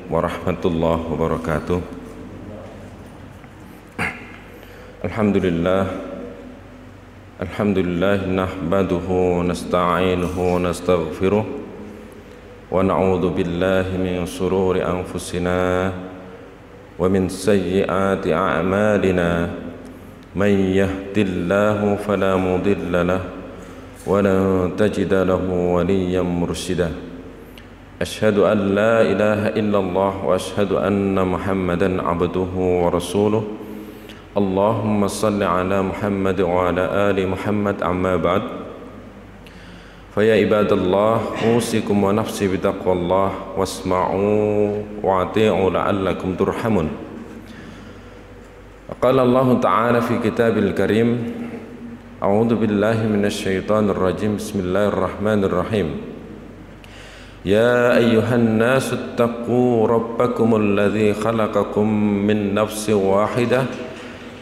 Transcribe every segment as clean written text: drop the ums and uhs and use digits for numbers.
warahmatullahi wabarakatuh. Alhamdulillah nahmaduhu nasta'inuhu nastaghfiruh wa na'udzu billahi min shururi anfusina wa min sayyiati a'malina. Man yahdihillahu fala mudilla lahu wa la tajida lahu waliyyan mursyida. Asyhadu an la ilaha illallah wa asyhadu anna Muhammadan abduhu wa rasuluh. Allahumma salli ala Muhammad wa ala ali Muhammad, amma ba'd. Faya ibadallah, usikum wa nafsi bitaqwallah, wasma'u wa ati'u la'allakum turhamun. Qala Allah Ta'ala fi kitabil karim, a'udzu billahi minasyaitonir rajim, bismillahirrahmanirrahim. Ya ayyuhan nasu ittaqu rabbakumul ladzi khalaqakum min nafsin wahidah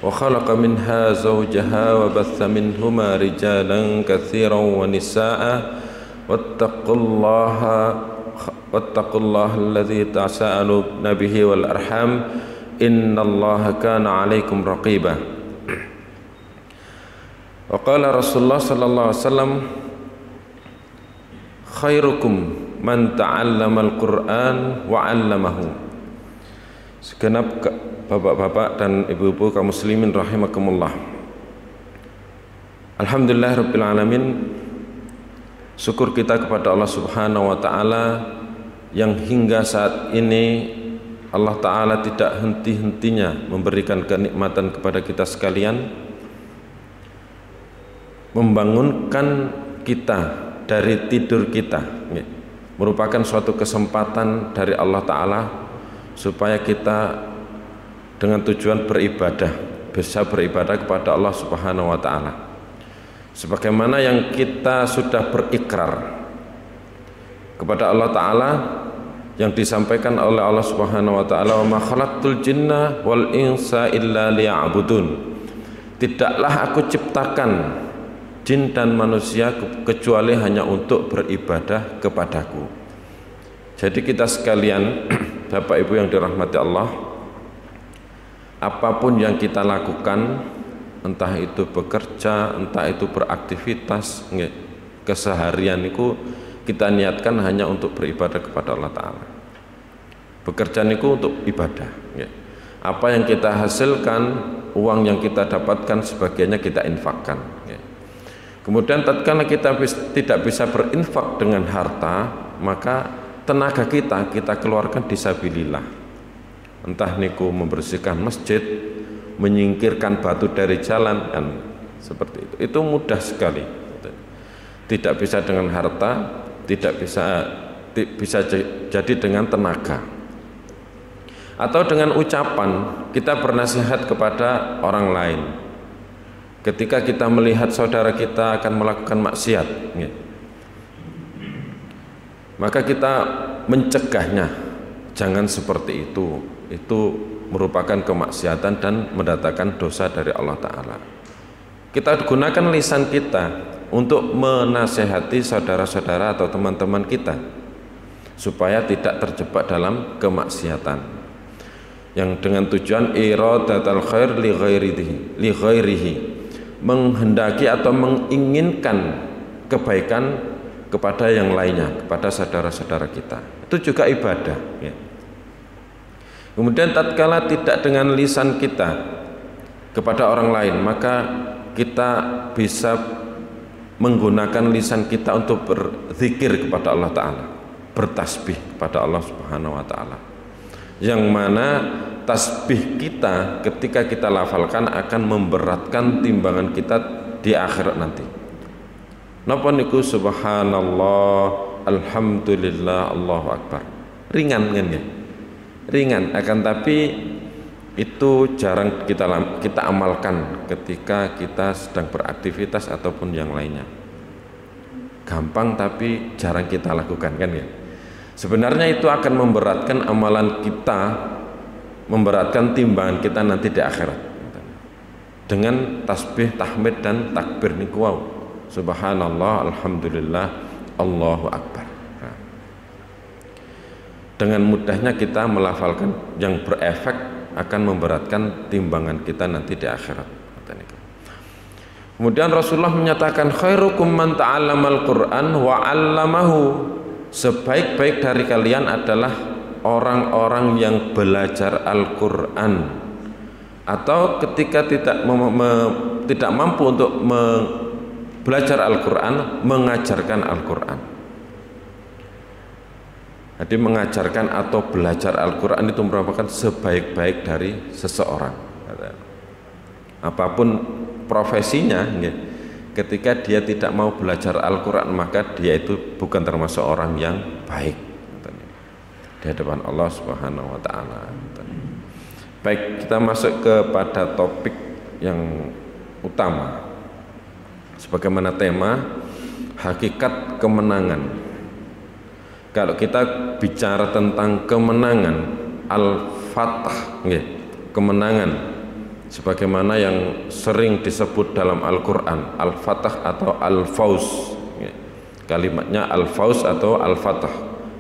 wa khalaqa minha zawjaha wa batha minhuma rijalan katsiran wa nisaa'a wattaqullaha alladzi tasaaluna bihi wal arham innallaha kana 'alaikum raqiba. Wa qala Rasulullah sallallahu alaihi wasallam, khairukum man ta'allamal Qur'an wa 'allamahu. Segenap bapak-bapak dan ibu-ibu kaum muslimin rahimakumullah. Alhamdulillah rabbil alamin. Syukur kita kepada Allah Subhanahu wa taala yang hingga saat ini Allah taala tidak henti-hentinya memberikan kenikmatan kepada kita sekalian, membangunkan kita dari tidur kita, merupakan suatu kesempatan dari Allah taala supaya kita dengan tujuan beribadah, bisa beribadah kepada Allah Subhanahu wa taala. Sebagaimana yang kita sudah berikrar kepada Allah taala yang disampaikan oleh Allah Subhanahu wa taala, wa ma khalaqtul jinna wal insa illa liya'budun. Tidaklah aku ciptakan jin dan manusia kecuali hanya untuk beribadah kepadaku. Jadi kita sekalian, Bapak Ibu yang dirahmati Allah, apapun yang kita lakukan, entah itu bekerja, entah itu beraktivitas keseharian itu, kita niatkan hanya untuk beribadah kepada Allah Ta'ala. Bekerja itu untuk ibadah. Apa yang kita hasilkan, uang yang kita dapatkan, sebagiannya kita infakkan. Kemudian tatkala kita tidak bisa berinfak dengan harta, maka tenaga kita keluarkan fisabilillah. Entah niku membersihkan masjid, menyingkirkan batu dari jalan, dan seperti itu. Itu mudah sekali. Tidak bisa dengan harta, tidak bisa jadi dengan tenaga. Atau dengan ucapan kita bernasihat kepada orang lain. Ketika kita melihat saudara kita akan melakukan maksiat, maka kita mencegahnya, jangan seperti itu. Itu merupakan kemaksiatan dan mendatangkan dosa dari Allah Ta'ala. Kita gunakan lisan kita untuk menasehati saudara-saudara atau teman-teman kita supaya tidak terjebak dalam kemaksiatan, yang dengan tujuan iradatul khair li ghairihi, menghendaki atau menginginkan kebaikan kepada yang lainnya, kepada saudara-saudara kita. Itu juga ibadah, ya. Kemudian tatkala tidak dengan lisan kita kepada orang lain, maka kita bisa menggunakan lisan kita untuk berzikir kepada Allah Ta'ala, bertasbih kepada Allah Subhanahu wa Ta'ala, yang mana tasbih kita ketika kita lafalkan akan memberatkan timbangan kita di akhirat nanti. Napa niku subhanallah, alhamdulillah, Allahu akbar. Ringan kan ya? Ringan, akan tapi itu jarang kita amalkan ketika kita sedang beraktivitas ataupun yang lainnya. Gampang tapi jarang kita lakukan kan ya? Sebenarnya itu akan memberatkan amalan kita, memberatkan timbangan kita nanti di akhirat. Dengan tasbih, tahmid dan takbir niku wow. Subhanallah, alhamdulillah, Allahu akbar. dengan mudahnya kita melafalkan yang berefek akan memberatkan timbangan kita nanti di akhirat. Kemudian Rasulullah menyatakan khairukum man ta'allamal Qur'an wa 'allamahu. Sebaik-baik dari kalian adalah orang-orang yang belajar Al-Qur'an, atau ketika tidak mampu untuk belajar Al-Qur'an, mengajarkan Al-Qur'an. Jadi mengajarkan atau belajar Al-Qur'an itu merupakan sebaik-baik dari seseorang. Apapun profesinya, ketika dia tidak mau belajar Al-Quran, maka dia itu bukan termasuk orang yang baik di hadapan Allah Subhanahu wa Ta'ala. Baik, kita masuk kepada topik yang utama, sebagaimana tema hakikat kemenangan. Kalau kita bicara tentang kemenangan, Al-Fatah, kemenangan sebagaimana yang sering disebut dalam Al-Quran, Al-Fatah atau Al-Fauz. Kalimatnya Al-Fauz atau Al-Fatah,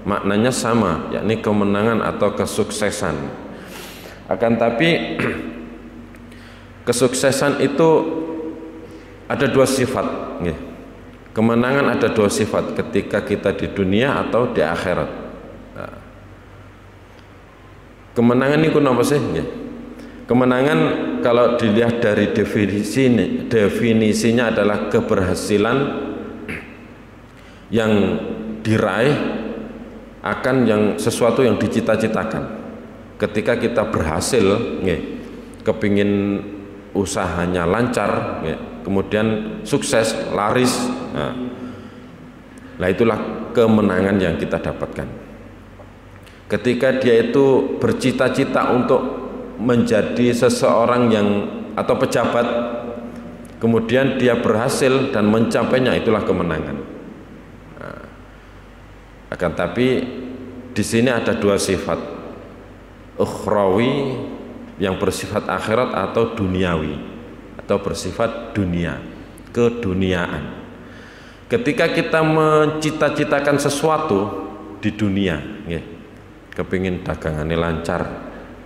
maknanya sama, yakni kemenangan atau kesuksesan. Akan tapi kesuksesan itu ada dua sifat. Kemenangan ada dua sifat ketika kita di dunia atau di akhirat. Kemenangan itu apa sih? Kemenangan kalau dilihat dari definisinya adalah keberhasilan yang diraih akan yang sesuatu yang dicita-citakan. Ketika kita berhasil, kepingin usahanya lancar, kemudian sukses, laris, nah itulah kemenangan yang kita dapatkan. Ketika dia itu bercita-cita untuk menjadi seseorang yang atau pejabat, kemudian dia berhasil dan mencapainya, itulah kemenangan. Nah, akan tapi di sini ada dua sifat, ukhrawi yang bersifat akhirat atau duniawi atau bersifat dunia, keduniaan. Ketika kita mencita-citakan sesuatu di dunia, kepingin dagangannya lancar,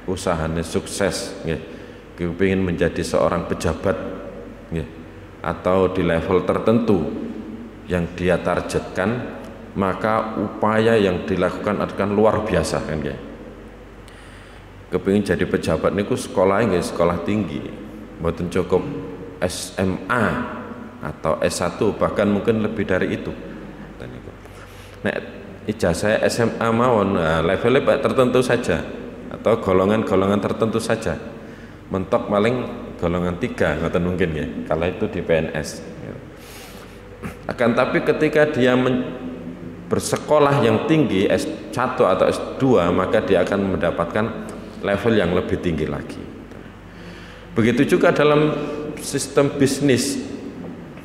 usahanya sukses, kepingin menjadi seorang pejabat, atau di level tertentu yang dia targetkan, maka upaya yang dilakukan akan luar biasa, kan ya. Kepingin jadi pejabat niku sekolahnya sekolah tinggi, mboten cukup SMA atau S1, bahkan mungkin lebih dari itu. Nek ijazah SMA mawon, levelnya tertentu saja, atau golongan-golongan tertentu saja, mentok paling golongan 3, ngoten mungkin ya, kalau itu di PNS. Akan tapi ketika dia bersekolah yang tinggi, S1 atau S2, maka dia akan mendapatkan level yang lebih tinggi lagi. Begitu juga dalam sistem bisnis,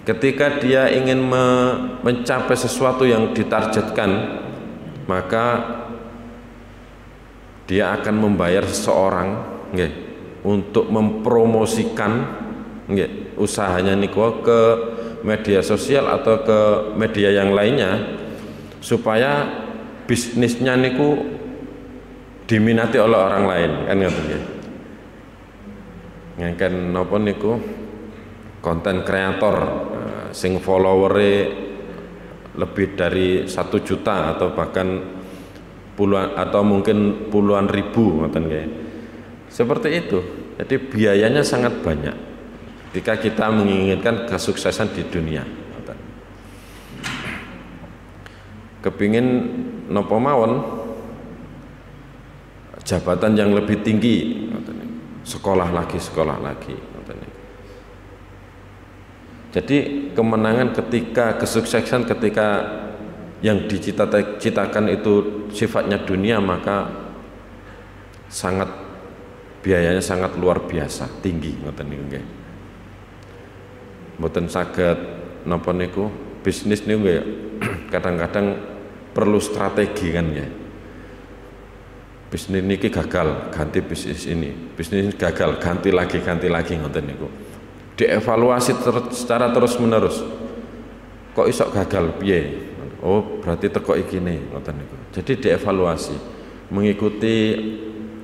ketika dia ingin mencapai sesuatu yang ditargetkan, maka dia akan membayar seseorang untuk mempromosikan usahanya niku ke media sosial atau ke media yang lainnya, supaya bisnisnya niku diminati oleh orang lain, kan ngoten nggih. Ngangken napa niku konten kreator sing followere lebih dari 1 juta atau bahkan puluhan atau mungkin puluhan ribu, ngoten nggih. Seperti itu. Jadi biayanya sangat banyak ketika kita menginginkan kesuksesan di dunia. Kepingin napa mawon jabatan yang lebih tinggi, sekolah lagi. Jadi kemenangan ketika kesuksesan ketika yang dicita-citakan itu sifatnya dunia, maka sangat biayanya sangat luar biasa tinggi, ngoten niku nggih. Mboten saged napa niku bisnis niku nggih kadang-kadang perlu strategi, kan ya. Bisnis niki gagal, ganti bisnis ini. Bisnis gagal, ganti lagi ngoten niku. Dievaluasi secara terus-menerus. Kok isok gagal piye? Oh, berarti teko iki ne, ngoten niku. Jadi dievaluasi. mengikuti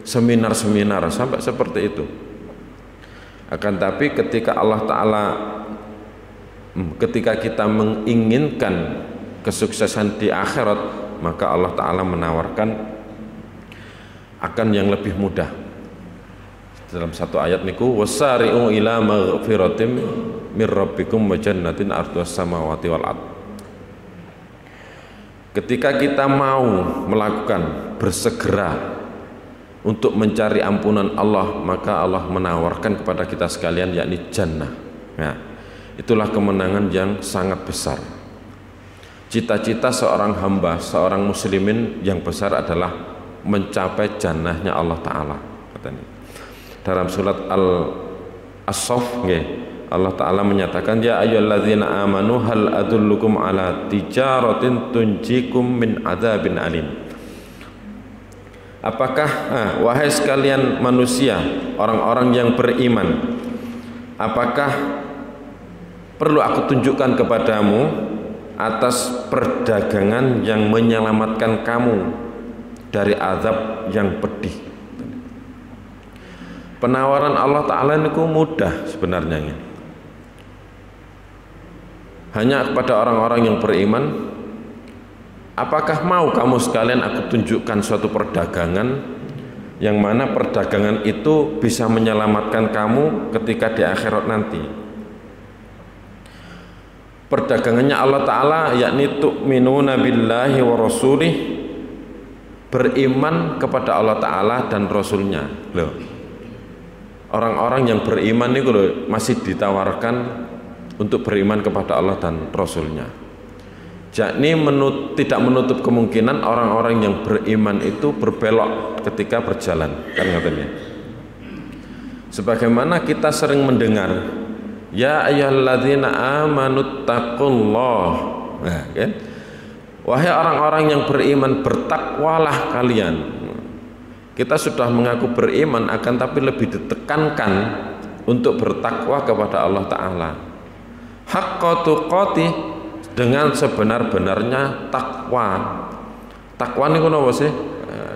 seminar-seminar sampai seperti itu. Akan tapi ketika Allah Ta'ala, ketika kita menginginkan kesuksesan di akhirat, maka Allah Ta'ala menawarkan akan yang lebih mudah. Dalam satu ayat niku, wasari'u ila maghfiratim mir rabbikum wa jannatin ardhas samawati wal ard. Ketika kita mau melakukan, bersegera untuk mencari ampunan Allah, maka Allah menawarkan kepada kita sekalian, yakni jannah. Nah, itulah kemenangan yang sangat besar. Cita-cita seorang hamba, seorang muslimin yang besar adalah mencapai jannahnya Allah Ta'ala. Dalam surat As-Saff, Allah Ta'ala menyatakan, ya ayyuhalladzina amanu hal adullukum ala tijaratin tunjikum min adzabin alim. Apakah, wahai sekalian manusia, orang-orang yang beriman, apakah perlu aku tunjukkan kepadamu atas perdagangan yang menyelamatkan kamu dari azab yang pedih? Penawaran Allah Ta'ala itu mudah sebenarnya. Hanya kepada orang-orang yang beriman. Apakah mau kamu sekalian aku tunjukkan suatu perdagangan yang mana perdagangan itu bisa menyelamatkan kamu ketika di akhirat nanti? Perdagangannya Allah Ta'ala yakni tu'minuna billahi wa rasulih, beriman kepada Allah Ta'ala dan Rasulnya. Loh, orang-orang yang beriman itu loh, masih ditawarkan untuk beriman kepada Allah dan Rasulnya. Yakni tidak menutup kemungkinan orang-orang yang beriman itu berbelok ketika berjalan, kan katanya. Sebagaimana kita sering mendengar, ya ayyuhalladzina amanu taqullah. Nah, kan? Wahai orang-orang yang beriman, bertakwalah kalian. Kita sudah mengaku beriman, akan tapi lebih ditekankan untuk bertakwa kepada Allah Ta'ala. Haqqa tuqatih, dengan sebenar-benarnya takwa. Takwa ini apa sih?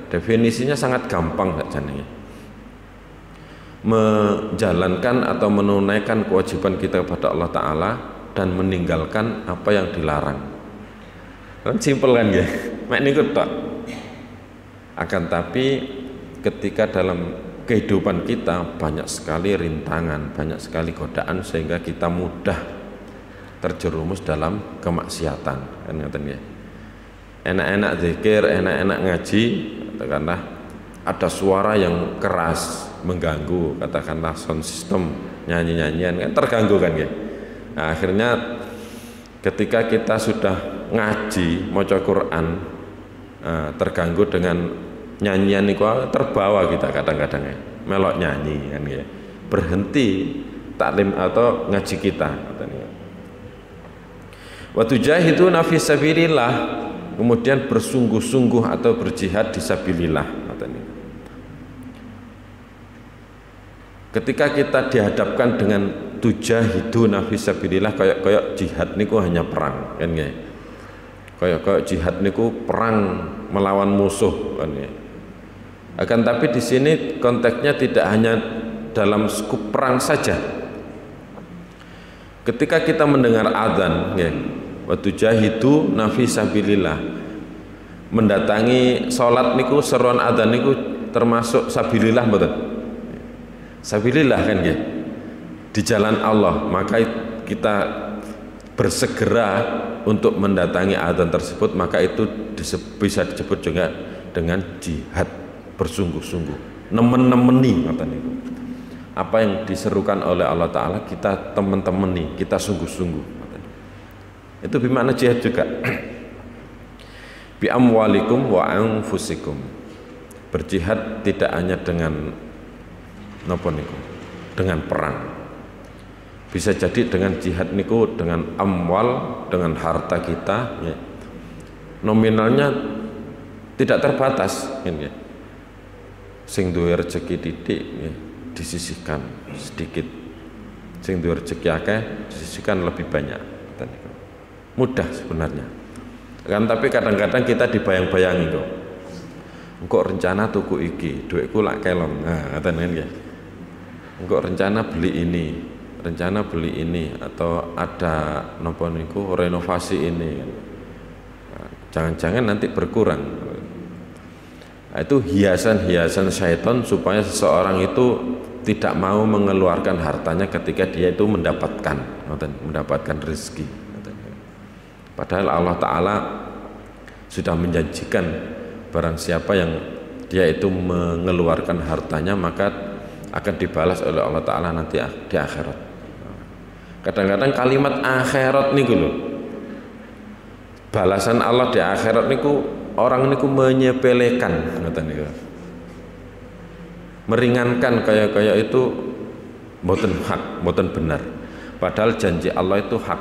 Definisinya sangat gampang saja nih. Menjalankan atau menunaikan kewajiban kita kepada Allah Ta'ala dan meninggalkan apa yang dilarang. Kan simpel kan ya? Mek niku tok. Akan tapi ketika dalam kehidupan kita banyak sekali rintangan, banyak sekali godaan, sehingga kita mudah terjerumus dalam kemaksiatan, kan ngaten ya. Enak-enak zikir, enak-enak ngaji, katakanlah ada suara yang keras mengganggu, katakanlah sound system, nyanyi-nyanyian, kan terganggu kan ya. Nah, akhirnya ketika kita sudah ngaji, maca Quran, terganggu dengan nyanyian itu, terbawa kita kadang-kadang ya, melok nyanyi kan ya. Berhenti taklim atau ngaji kita, katanya. Wa tujahiduna fi sabilillah, kemudian bersungguh-sungguh atau berjihad di sabilillah, katanya. Ketika kita dihadapkan dengan tujahiduna fi sabilillah, kayak jihad niku hanya perang, kan ya. Kayak jihad niku perang melawan musuh, kan ya. Akan tapi di sini konteksnya tidak hanya dalam skup perang saja. Ketika kita mendengar adzan, ya, wa tujahidu nafi sabilillah, mendatangi sholat niku, seruan adzan niku termasuk sabilillah, betul? Sabilillah kan ya, di jalan Allah. Maka kita bersegera untuk mendatangi adzan tersebut, maka itu bisa disebut juga dengan jihad, bersungguh-sungguh, nemen-nemeni, kata niku. Apa yang diserukan oleh Allah Ta'ala kita teman-temani, kita sungguh-sungguh. Itu bermakna jihad juga. Bi amwalikum wa anfusikum, berjihad tidak hanya dengan napa niku, dengan perang. Bisa jadi dengan jihad niku dengan amwal, dengan harta kita ya. Nominalnya tidak terbatas ya. Sing duwe rezeki titik ya, disisihkan sedikit, sing duwe rezeki akeh disisihkan lebih banyak. Mudah sebenarnya kan, tapi kadang-kadang kita dibayang-bayangi kok. engko rencana tuku iki, duitku lak kelong. Nah, ngoten kan ya. Engko rencana beli ini atau ada napa niku renovasi ini. Nah, jangan-jangan nanti berkurang. Nah, itu hiasan-hiasan syaitan supaya seseorang itu tidak mau mengeluarkan hartanya ketika dia itu mendapatkan rezeki. Padahal Allah Ta'ala sudah menjanjikan barang siapa yang dia itu mengeluarkan hartanya maka akan dibalas oleh Allah Ta'ala nanti di akhirat. Kadang-kadang kalimat akhirat niku lho, balasan Allah di akhirat niku orang niku menyepelekan, ngoten niku, meringankan kayak itu mboten hak, mboten benar. Padahal janji Allah itu hak.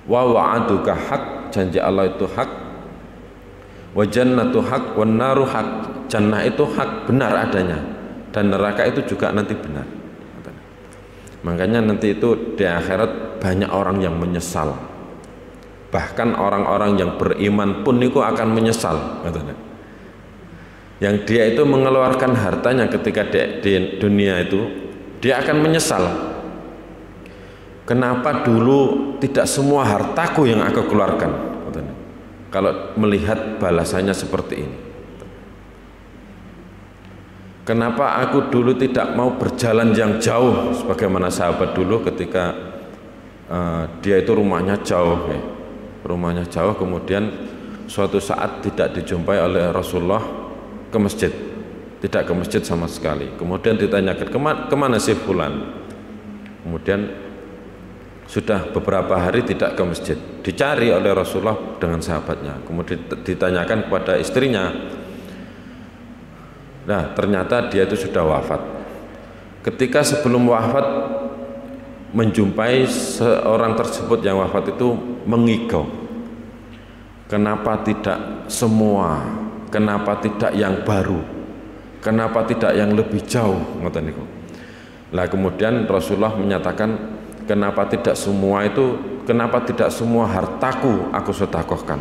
Wa wa'aduka hak, janji Allah itu hak. Wa jannatu hak, wan naru hak, jannah itu hak, benar adanya, dan neraka itu juga nanti benar. Makanya nanti itu di akhirat banyak orang yang menyesal. Bahkan orang-orang yang beriman pun itu akan menyesal. Yang dia itu mengeluarkan hartanya ketika di dunia itu, dia akan menyesal. Kenapa dulu tidak semua hartaku yang aku keluarkan? Kalau melihat balasannya seperti ini. Kenapa aku dulu tidak mau berjalan yang jauh sebagaimana sahabat dulu ketika dia itu rumahnya jauh, rumahnya jauh, kemudian suatu saat tidak dijumpai oleh Rasulullah ke masjid, tidak ke masjid sama sekali. Kemudian ditanyakan kemana sih fulan? Kemudian sudah beberapa hari tidak ke masjid, dicari oleh Rasulullah dengan sahabatnya. Kemudian ditanyakan kepada istrinya. Nah, ternyata dia itu sudah wafat. Ketika sebelum wafat menjumpai seorang tersebut yang wafat itu mengigau. Kenapa tidak semua? Kenapa tidak yang baru? Kenapa tidak yang lebih jauh? Ngoten niku. Lah kemudian Rasulullah menyatakan, kenapa tidak semua itu? Kenapa tidak semua hartaku aku sedekahkan?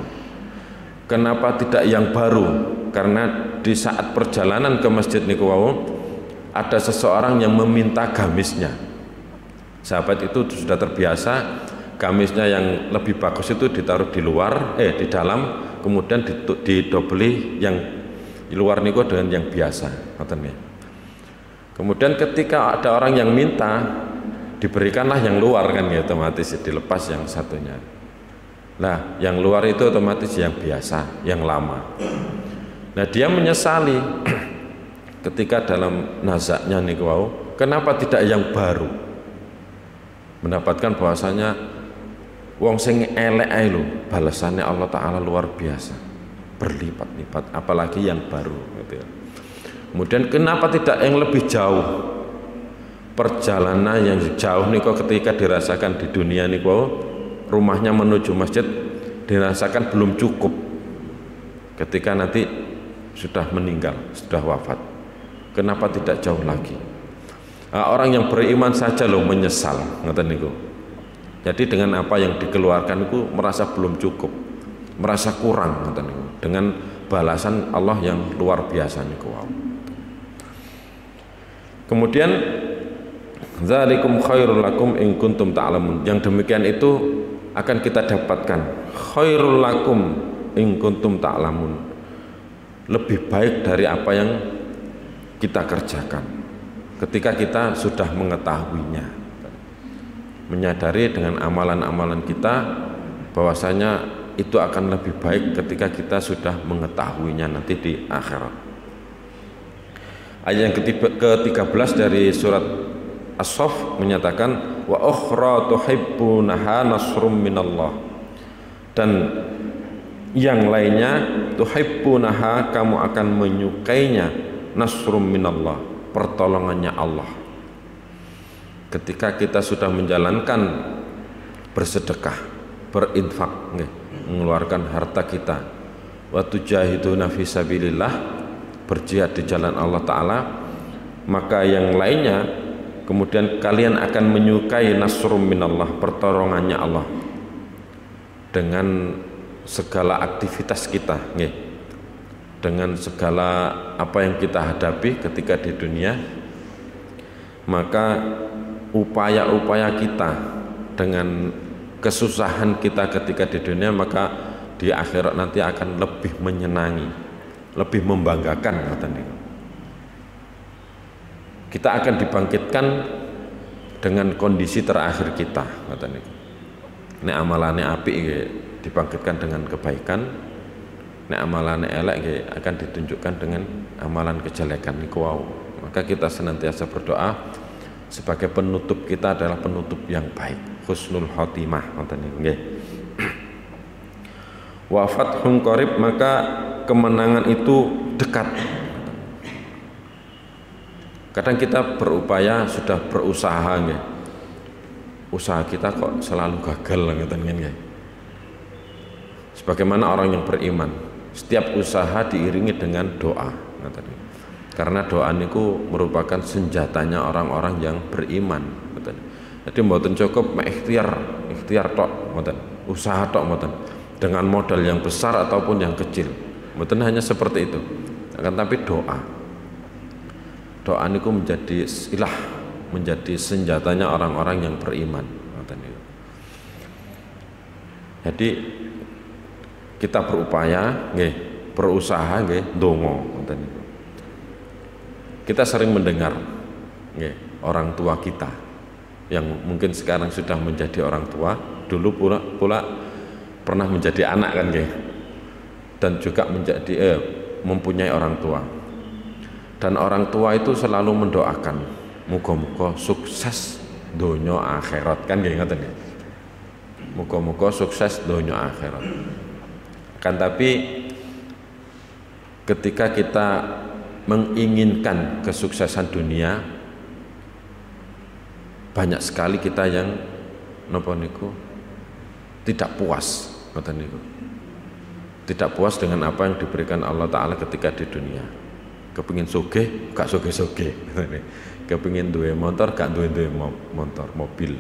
Kenapa tidak yang baru? Karena di saat perjalanan ke masjid niku wau ada seseorang yang meminta gamisnya. Sahabat itu sudah terbiasa gamisnya yang lebih bagus itu ditaruh di luar, di dalam, kemudian didobeli yang di luar niku dengan yang biasa. Kemudian ketika ada orang yang minta, diberikanlah yang luar kan ya, otomatis dilepas yang satunya. Nah, yang luar itu otomatis yang biasa, yang lama. Nah, dia menyesali ketika dalam nazaknya niku wau, kenapa tidak yang baru? Mendapatkan bahwasanya wong sing elek ae lho, balasannya Allah Ta'ala luar biasa, berlipat-lipat, apalagi yang baru gitu ya. Kemudian kenapa tidak yang lebih jauh? Perjalanan yang jauh niku ketika dirasakan di dunia niku, rumahnya menuju masjid dirasakan belum cukup ketika nanti sudah meninggal, sudah wafat. Kenapa tidak jauh lagi? Orang yang beriman saja loh menyesal, ngoten niku. Jadi dengan apa yang dikeluarkan itu merasa belum cukup, merasa kurang, ngoten niku. Dengan balasan Allah yang luar biasa niku. Kemudian dzalikum khairul lakum in kuntum ta'lamun. Yang demikian itu akan kita dapatkan khairul lakum in kuntum ta'lamun, lebih baik dari apa yang kita kerjakan ketika kita sudah mengetahuinya, menyadari dengan amalan-amalan kita bahwasanya itu akan lebih baik ketika kita sudah mengetahuinya nanti di akhirat. Ayat yang ke-13 dari surat As-Saff menyatakan wa ukhra tuhibbunaha nasrum minallah, dan yang lainnya tuhibbunaha, kamu akan menyukainya, nasrum minallah, pertolongannya Allah. Ketika kita sudah menjalankan bersedekah, berinfak, mengeluarkan harta kita, wa tujahiduna fi sabilillah, berjihad di jalan Allah Ta'ala, maka yang lainnya kemudian kalian akan menyukai nasrum minallah, pertolongannya Allah, dengan segala aktivitas kita, dengan segala apa yang kita hadapi ketika di dunia, maka upaya-upaya kita dengan kesusahan kita ketika di dunia, maka di akhirat nanti akan lebih menyenangi, lebih membanggakan. Kita akan dibangkitkan dengan kondisi terakhir kita. Ini amalannya api dibangkitkan dengan kebaikan, ini amalannya elek akan ditunjukkan dengan amalan kejelekan. Maka kita senantiasa berdoa sebagai penutup kita adalah penutup yang baik, husnul khotimah. Wa fathun qarib, maka kemenangan itu dekat. Kadang kita berupaya, sudah berusaha, usaha kita kok selalu gagal, sebagaimana orang yang beriman, setiap usaha diiringi dengan doa, karena doa itu merupakan senjatanya orang-orang yang beriman. Jadi mboten cukup ikhtiar tok, usaha tok, dengan modal yang besar ataupun yang kecil, mboten hanya seperti itu, akan tapi doa itu menjadi ilah, menjadi senjatanya orang-orang yang beriman. Jadi kita berupaya, berusaha, dongo. Kita sering mendengar orang tua kita yang mungkin sekarang sudah menjadi orang tua, dulu pula pernah menjadi anak kan, dan juga menjadi mempunyai orang tua. Dan orang tua itu selalu mendoakan muga-muga sukses donya akhirat, kan ngoten ya. Muga-muga sukses donya akhirat. Kan tapi ketika kita menginginkan kesuksesan dunia, banyak sekali kita yang napa niku tidak puas, ngoten niku. Tidak puas dengan apa yang diberikan Allah Ta'ala ketika di dunia. Kepingin sugih, gak sugih-sugih. Kepingin duwe motor, gak duwe motor, mobil.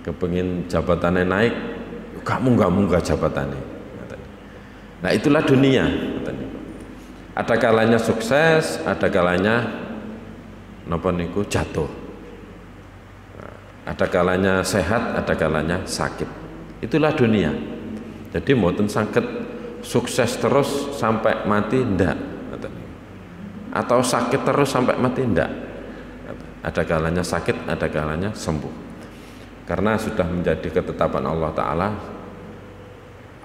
Kepingin jabatannya naik, gak munggah jabatannya. Nah itulah dunia. Ada kalanya sukses, ada kalanya napa niku jatuh. Ada kalanya sehat, ada kalanya sakit. Itulah dunia. Jadi mboten saged sukses terus sampai mati, ndak. Atau sakit terus sampai mati, ndak. Ada kalanya sakit, ada kalanya sembuh. Karena sudah menjadi ketetapan Allah Ta'ala,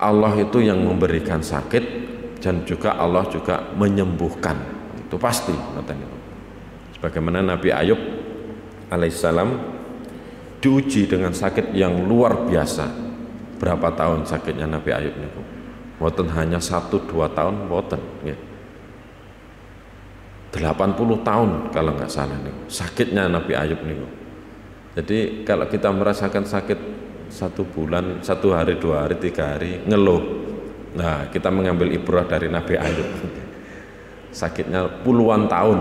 Allah itu yang memberikan sakit dan juga Allah juga menyembuhkan. Itu pasti. Sebagaimana Nabi Ayub alaihissalam diuji dengan sakit yang luar biasa. Berapa tahun sakitnya Nabi Ayub niku? Mboten hanya 1-2 tahun, mboten. 80 tahun kalau nggak salah nih sakitnya Nabi Ayub nih. Jadi kalau kita merasakan sakit 1 bulan, 1 hari, 2 hari, 3 hari ngeluh, nah kita mengambil ibrah dari Nabi Ayub. Sakitnya puluhan tahun.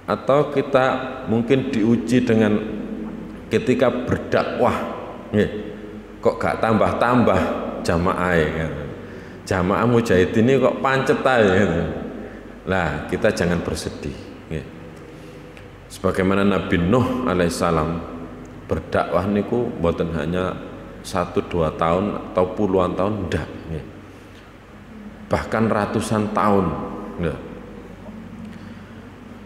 Atau kita mungkin diuji dengan ketika berdakwah, kok gak tambah-tambah jamaah, jamaah mujahidin ini kok pancet aja. Lah kita jangan bersedih. Sebagaimana Nabi Nuh alaihissalam berdakwah niku mboten hanya 1-2 tahun atau puluhan tahun, ndak. Bahkan ratusan tahun.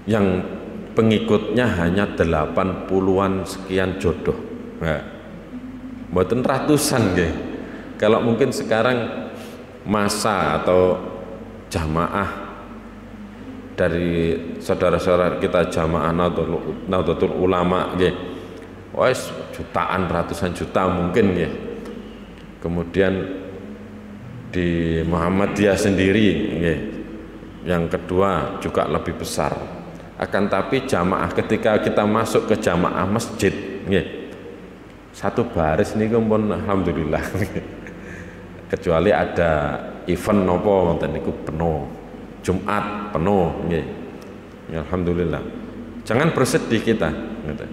Yang pengikutnya hanya 80-an sekian jodoh. Mboten ratusan nggih. Kalau mungkin sekarang masa atau jamaah dari saudara-saudara kita jamaah Nahdlatul Ulama nggih. Wes jutaan, ratusan juta mungkin nggih. Kemudian di Muhammadiyah sendiri nggih. Yang kedua juga lebih besar. Akan tapi jamaah ketika kita masuk ke jamaah masjid nggih. Satu baris niku pun alhamdulillah. Kecuali ada event nopo wonten niku penuh. Jumat penuh, nggih. Ya, alhamdulillah. Jangan bersedih kita, gitu.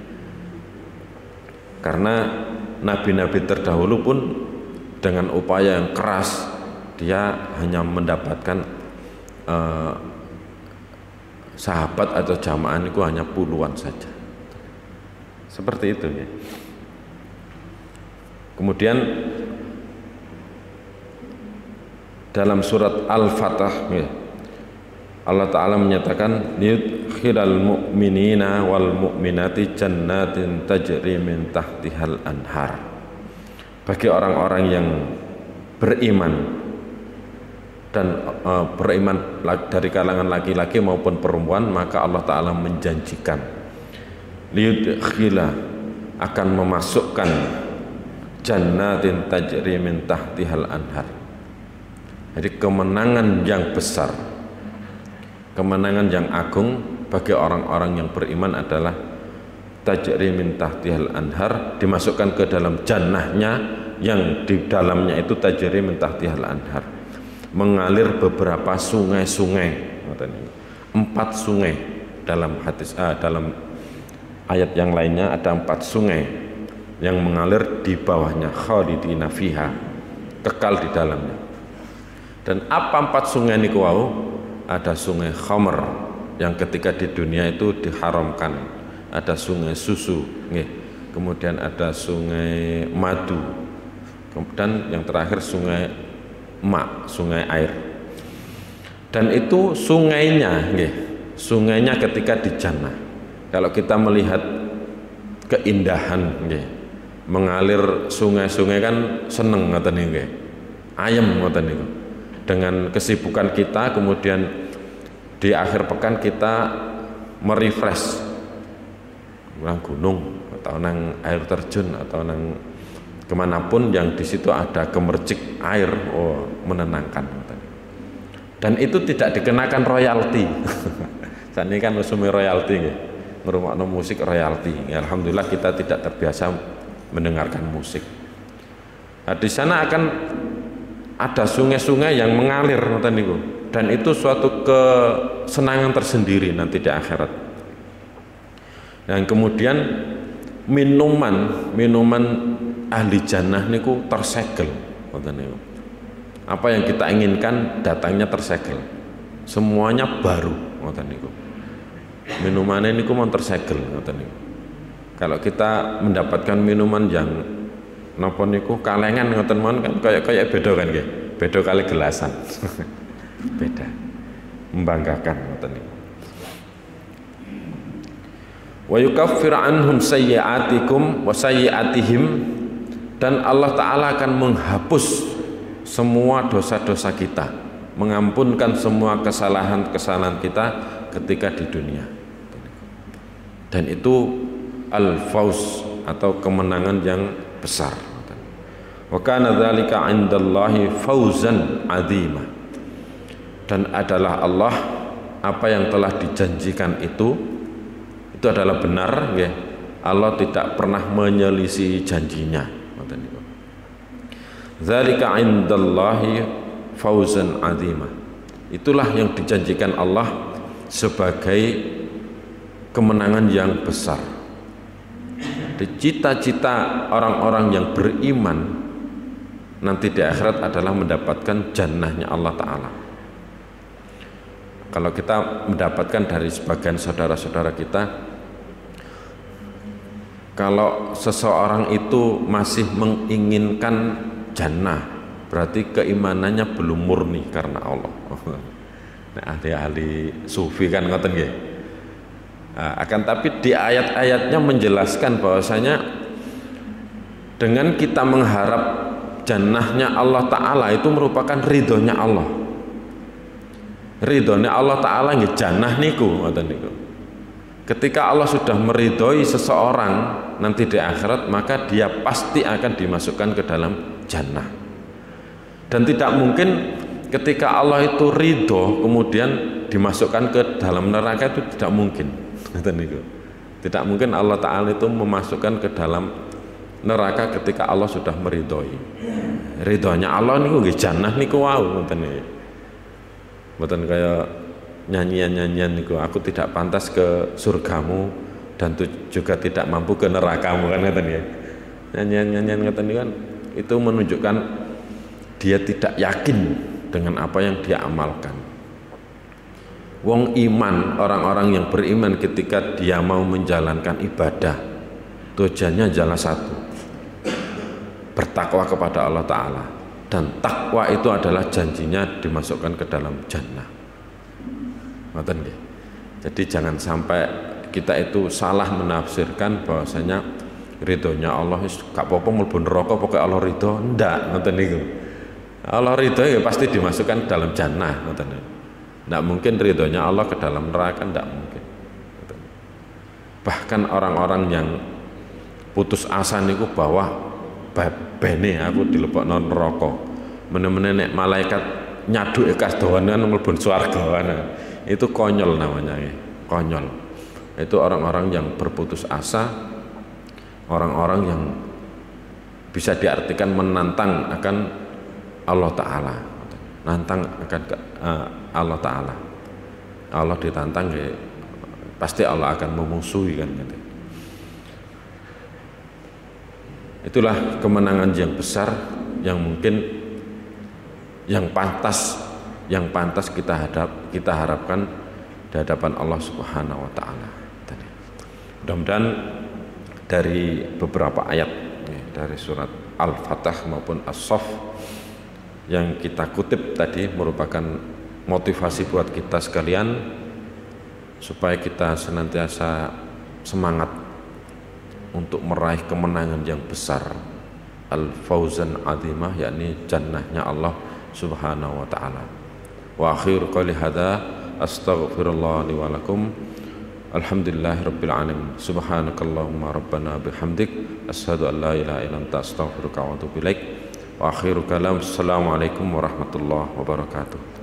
Karena nabi-nabi terdahulu pun dengan upaya yang keras dia hanya mendapatkan sahabat atau jamaah itu hanya puluhan saja. Seperti itu ya. Kemudian dalam surat Al-Fatah ya, Allah Ta'ala menyatakan liyudkhilal mu'minina wal mu'minati jannatin tajri min tahtihal anhar. Bagi orang-orang yang beriman dan beriman dari kalangan laki-laki maupun perempuan, maka Allah Ta'ala menjanjikan liyudkhila, akan memasukkan jannatin tajri min tahtihal anhar. Jadi kemenangan yang besar, kemenangan yang agung bagi orang-orang yang beriman adalah tajri min tahtihal anhar, dimasukkan ke dalam jannahnya yang di dalamnya itu tajri min tahtihal anhar, mengalir beberapa sungai-sungai, 4 sungai dalam hadis dalam ayat yang lainnya ada 4 sungai yang mengalir di bawahnya, khalidina fiha, kekal di dalamnya. Dan apa 4 sungai ini wau? Ada sungai khamr yang ketika di dunia itu diharamkan, ada sungai susu, kemudian ada sungai madu, dan yang terakhir sungai ma, sungai air. Dan itu sungainya, sungainya ketika di jannah. Kalau kita melihat keindahan, mengalir sungai-sungai kan seneng ngoten niku, ayem ngoten niku. Dengan kesibukan kita, kemudian di akhir pekan kita merefresh nang gunung atau nang air terjun atau nang kemanapun yang di situ ada gemercik air, oh menenangkan. Dan itu tidak dikenakan royalti. Saat ini kan usumi royalti, ngrungokno musik royalti. Ya, alhamdulillah kita tidak terbiasa mendengarkan musik. Nah, di sana akan ada sungai-sungai yang mengalir, dan itu suatu kesenangan tersendiri nanti di akhirat. Dan kemudian minuman ahli jannah niku tersegel, apa yang kita inginkan datangnya tersegel, semuanya baru, minumannya niku mau tersegel. Kalau kita mendapatkan minuman yang napa niku kalengan ngoten mawon kan kayak beda kan nggih. Beda kali gelasan. Beda. Membanggakan ngoten niku. Wa yukaffir anhum sayyi'atikum wa sayyi'atihim, dan Allah Ta'ala akan menghapus semua dosa-dosa kita, mengampunkan semua kesalahan-kesalahan kita ketika di dunia. Dan itu al-fauz atau kemenangan yang besar. Wa kana dzalika 'indallahi fauzan 'azima. Dan adalah Allah, apa yang telah dijanjikan itu adalah benar, ya. Allah tidak pernah menyelisihi janjinya. Dzalika 'indallahi fauzan 'azima. Itulah yang dijanjikan Allah sebagai kemenangan yang besar. Cita-cita orang-orang yang beriman nanti di akhirat adalah mendapatkan jannahnya Allah Ta'ala. Kalau kita mendapatkan dari sebagian saudara-saudara kita, kalau seseorang itu masih menginginkan jannah, berarti keimanannya belum murni karena Allah. Nah, ahli-ahli sufi kan ngoten nggih. Akan tapi di ayat-ayatnya menjelaskan bahwasanya dengan kita mengharap jannahnya Allah Ta'ala itu merupakan ridhonya Allah. Ridhonya Allah Ta'ala nggih jannah niku ngoten niku. Ketika Allah sudah meridhoi seseorang nanti di akhirat, maka dia pasti akan dimasukkan ke dalam jannah. Dan tidak mungkin ketika Allah itu ridho kemudian dimasukkan ke dalam neraka, itu tidak mungkin. Tidak mungkin Allah Ta'ala itu memasukkan ke dalam neraka ketika Allah sudah meridhoi. Ridhonya Allah niku nggih jannah niku wau ngoten nggih. Mboten kaya nyanyian-nyanyian niku, aku tidak pantas ke surgamu dan juga tidak mampu ke nerakamu kan ngoten nggih. Nyanyian-nyanyian ngoten niku kan itu menunjukkan dia tidak yakin dengan apa yang dia amalkan. Wong iman, orang-orang yang beriman ketika dia mau menjalankan ibadah, tujuannya adalah satu, bertakwa kepada Allah Ta'ala. Dan takwa itu adalah janjinya dimasukkan ke dalam jannah. Ngoten nggih. Jadi jangan sampai kita itu salah menafsirkan bahwasanya ridhonya Allah gak apa-apa mlebu neraka pokoke Allah ridho. Ndak, ngoten niku. Allah ridho ya pasti dimasukkan dalam jannah, ngoten. Ndak mungkin ridhonya Allah ke dalam neraka, ndak mungkin. Bahkan orang-orang yang putus asa niku bahwa bene aku dilebokno neraka. Mene-mene nek malaikat nyaduke kasdawane mlebu swarga. Itu konyol namanya ya, konyol. Itu orang-orang yang berputus asa, orang-orang yang bisa diartikan menantang akan Allah Ta'ala, nantang akan Allah Ta'ala. Allah ditantang ya, pasti Allah akan memusuhi kan gitu. Itulah kemenangan yang besar yang mungkin yang pantas kita harapkan di hadapan Allah Subhanahu wa taala. Mudah-mudahan dari beberapa ayat dari surat Al-Fatah maupun As-Saff yang kita kutip tadi merupakan motivasi buat kita sekalian supaya kita senantiasa semangat untuk meraih kemenangan yang besar, al-fauzan azimah, yakni jannahnya Allah Subhanahu wa taala. Wa akhir qouli hadza astaghfirullah li wa lakum. Alhamdulillahirabbil alamin. Subhanakallahumma rabbana bihamdik asyhadu an la ilaha illa anta astaghfiruka wa atubu ilaik. Wa akhiru kalam assalamualaikum warahmatullahi wabarakatuh.